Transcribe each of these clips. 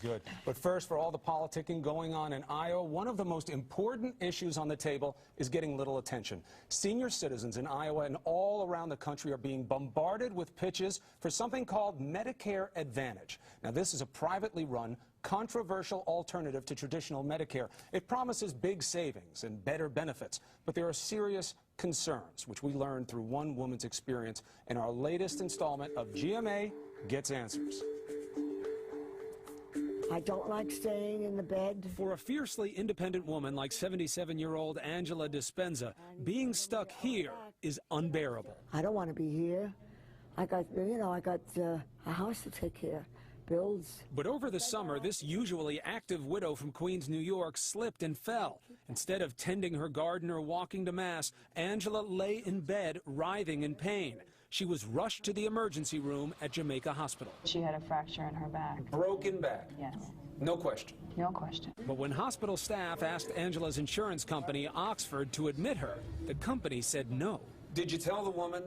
Good. But first, for all the politicking going on in Iowa, one of the most important issues on the table is getting little attention. Senior citizens in Iowa and all around the country are being bombarded with pitches for something called Medicare Advantage. Now, this is a privately run, controversial alternative to traditional Medicare. It promises big savings and better benefits, but there are serious concerns, which we learned through one woman's experience in our latest installment of GMA Gets Answers. I don't like staying in the bed. For a fiercely independent woman like 77-year-old Angela Dispenza, being stuck here is unbearable. I don't want to be here. I got a house to take care of, bills. But over the summer, this usually active widow from Queens, New York, slipped and fell. Instead of tending her garden or walking to Mass, Angela lay in bed, writhing in pain. She was rushed to the emergency room at Jamaica Hospital. She had a fracture in her back. Broken back? Yes. No question. No question. But when hospital staff asked Angela's insurance company, Oxford, to admit her, the company said no. Did you tell the woman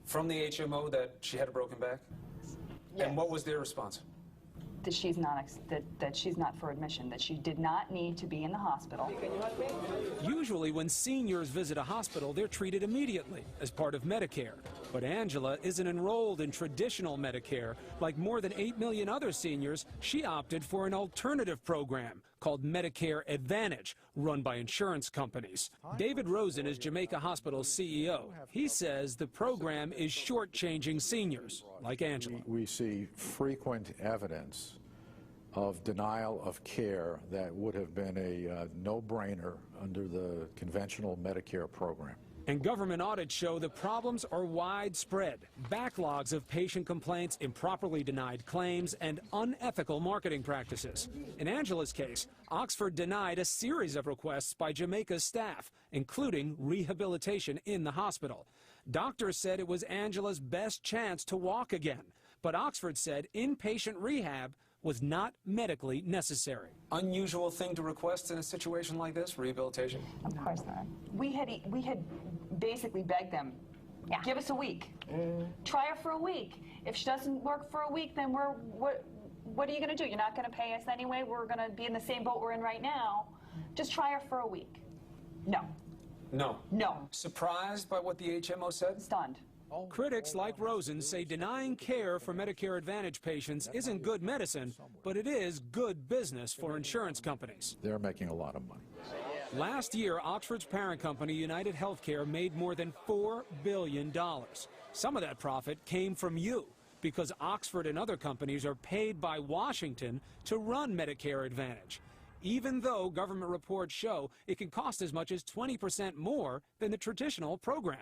from the HMO that she had a broken back? Yes. And what was their response? That she's not for admission, that she did not need to be in the hospital. Usually when seniors visit a hospital, they're treated immediately as part of Medicare. But Angela isn't enrolled in traditional Medicare. Like more than 8 million other seniors, she opted for an alternative program called Medicare Advantage, run by insurance companies. David Rosen is Jamaica Hospital's CEO. He says the program is shortchanging seniors like Angela. We see frequent evidence of denial of care that would have been a no-brainer under the conventional Medicare program. And government audits show the problems are widespread. Backlogs of patient complaints, improperly denied claims, and unethical marketing practices. In Angela's case, Oxford denied a series of requests by Jamaica's staff, including rehabilitation in the hospital. Doctors said it was Angela's best chance to walk again. But Oxford said inpatient rehab was not medically necessary. Unusual thing to request in a situation like this, rehabilitation? Of course not. We had basically begged them, give us a week. Try her for a week. If she doesn't work for a week, then what are you going to do? You're not going to pay us anyway. We're going to be in the same boat we're in right now. Just try her for a week. No. No. No. Surprised by what the HMO said? Stunned. Critics like Rosen say denying care for Medicare Advantage patients isn't good medicine, but it is good business for insurance companies. They're making a lot of money. Last year, Oxford's parent company, United Healthcare, made more than $4 billion. Some of that profit came from you, because Oxford and other companies are paid by Washington to run Medicare Advantage, even though government reports show it can cost as much as 20% more than the traditional program.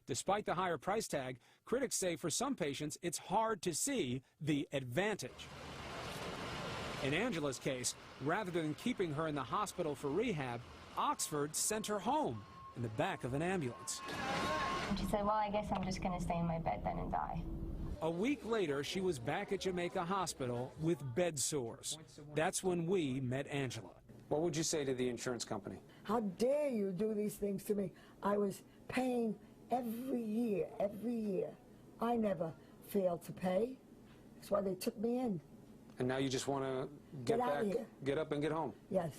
Despite the higher price tag, critics say for some patients it's hard to see the advantage. In Angela's case, rather than keeping her in the hospital for rehab, Oxford sent her home in the back of an ambulance. She said, well, I guess I'm just going to stay in my bed then and die. A week later, she was back at Jamaica Hospital with bed sores. That's when we met Angela. What would you say to the insurance company? How dare you do these things to me? I was paying every year. I never failed to pay. That's why they took me in. And now you just want to get out back, of here. get up and get home? Yes.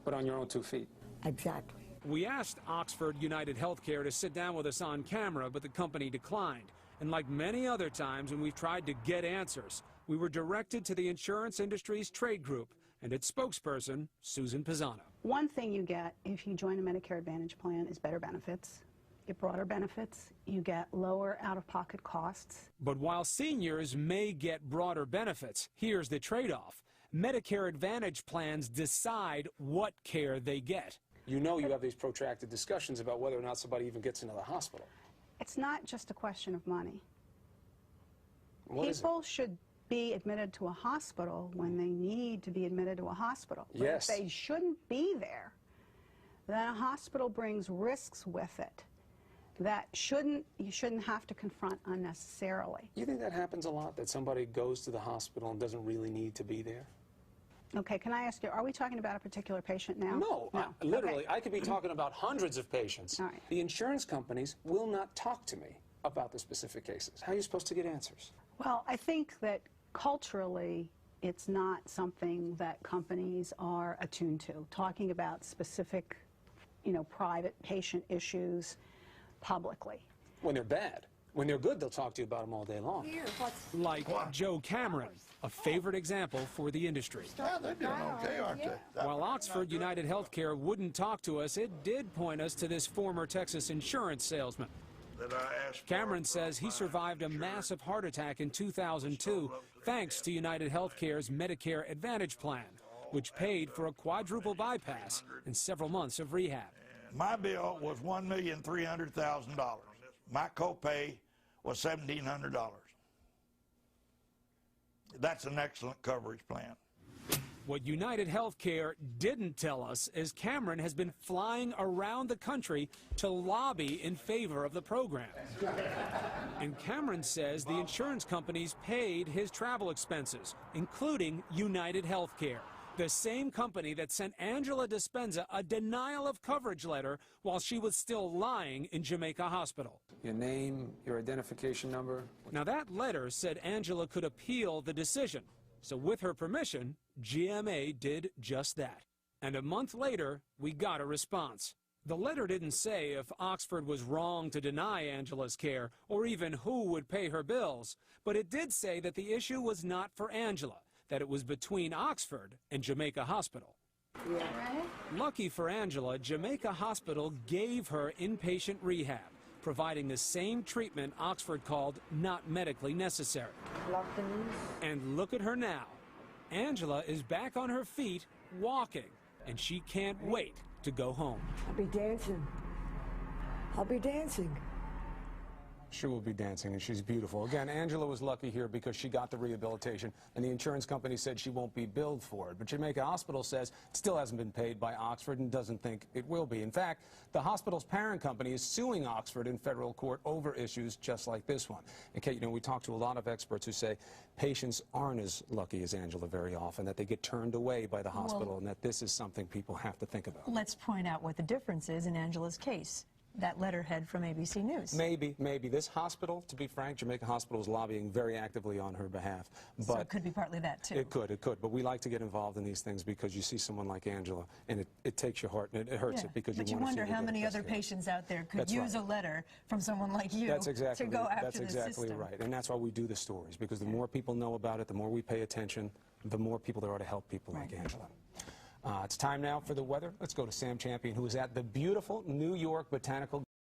But on your own 2 feet? Exactly. We asked Oxford United Healthcare to sit down with us on camera, but the company declined. And like many other times when we've tried to get answers, we were directed to the insurance industry's trade group and its spokesperson, Susan Pisano. One thing you get if you join a Medicare Advantage plan is better benefits. You get broader benefits, you get lower out-of-pocket costs. But while seniors may get broader benefits, here's the trade-off. Medicare Advantage plans decide what care they get. You know you have these protracted discussions about whether or not somebody even gets into the hospital. It's not just a question of money. People should be admitted to a hospital when they need to be admitted to a hospital. Yes. But if they shouldn't be there, then a hospital brings risks with it that you shouldn't have to confront unnecessarily. You think that happens a lot, that somebody goes to the hospital and doesn't really need to be there? Okay, can I ask you, are we talking about a particular patient now? No. Literally, okay. I could be talking about hundreds of patients. All right. The insurance companies will not talk to me about the specific cases. How are you supposed to get answers? Well, I think that culturally, it's not something that companies are attuned to. Talking about specific, private patient issues publicly. When they're bad. When they're good, they'll talk to you about them all day long. Like Joe Cameron, a favorite example for the industry. Yeah, they're doing okay, aren't they? While Oxford United Healthcare wouldn't talk to us, it did point us to this former Texas insurance salesman. Cameron says he survived a massive heart attack in 2002 thanks to United Healthcare's Medicare Advantage plan, which paid for a quadruple bypass and several months of rehab. My bill was $1,300,000. My copay was $1,700. That's an excellent coverage plan. What United Healthcare didn't tell us is Cameron has been flying around the country to lobby in favor of the program. And Cameron says the insurance companies paid his travel expenses, including United Healthcare, the same company that sent Angela Dispenza a denial of coverage letter while she was still lying in Jamaica Hospital. Your name, your identification number. Now, that letter said Angela could appeal the decision. So with her permission, GMA did just that. And a month later, we got a response. The letter didn't say if Oxford was wrong to deny Angela's care or even who would pay her bills, but it did say that the issue was not for Angela, that it was between Oxford and Jamaica Hospital. Yeah. Lucky for Angela, Jamaica Hospital gave her inpatient rehab, providing the same treatment Oxford called not medically necessary. And look at her now. Angela is back on her feet, walking, and she can't wait to go home. I'll be dancing. I'll be dancing. She will be dancing, and she's beautiful. Again, Angela was lucky here because she got the rehabilitation, and the insurance company said she won't be billed for it. But Jamaica Hospital says it still hasn't been paid by Oxford and doesn't think it will be. In fact, the hospital's parent company is suing Oxford in federal court over issues just like this one. And Kate, we talk to a lot of experts who say patients aren't as lucky as Angela very often, that they get turned away by the hospital, and that this is something people have to think about. Let's point out what the difference is in Angela's case. That letterhead from ABC News. Maybe. This hospital, to be frank, Jamaica Hospital is lobbying very actively on her behalf. But so it could be partly that, too. It could. But we like to get involved in these things because you see someone like Angela, and it takes your heart, and it hurts it because but you wonder want to see how many other patients out there could use a letter from someone like you to go after the system. That's exactly right. And that's why we do the stories, because the more people know about it, the more we pay attention, the more people there are to help people like Angela. It's time now for the weather. Let's go to Sam Champion, who is at the beautiful New York Botanical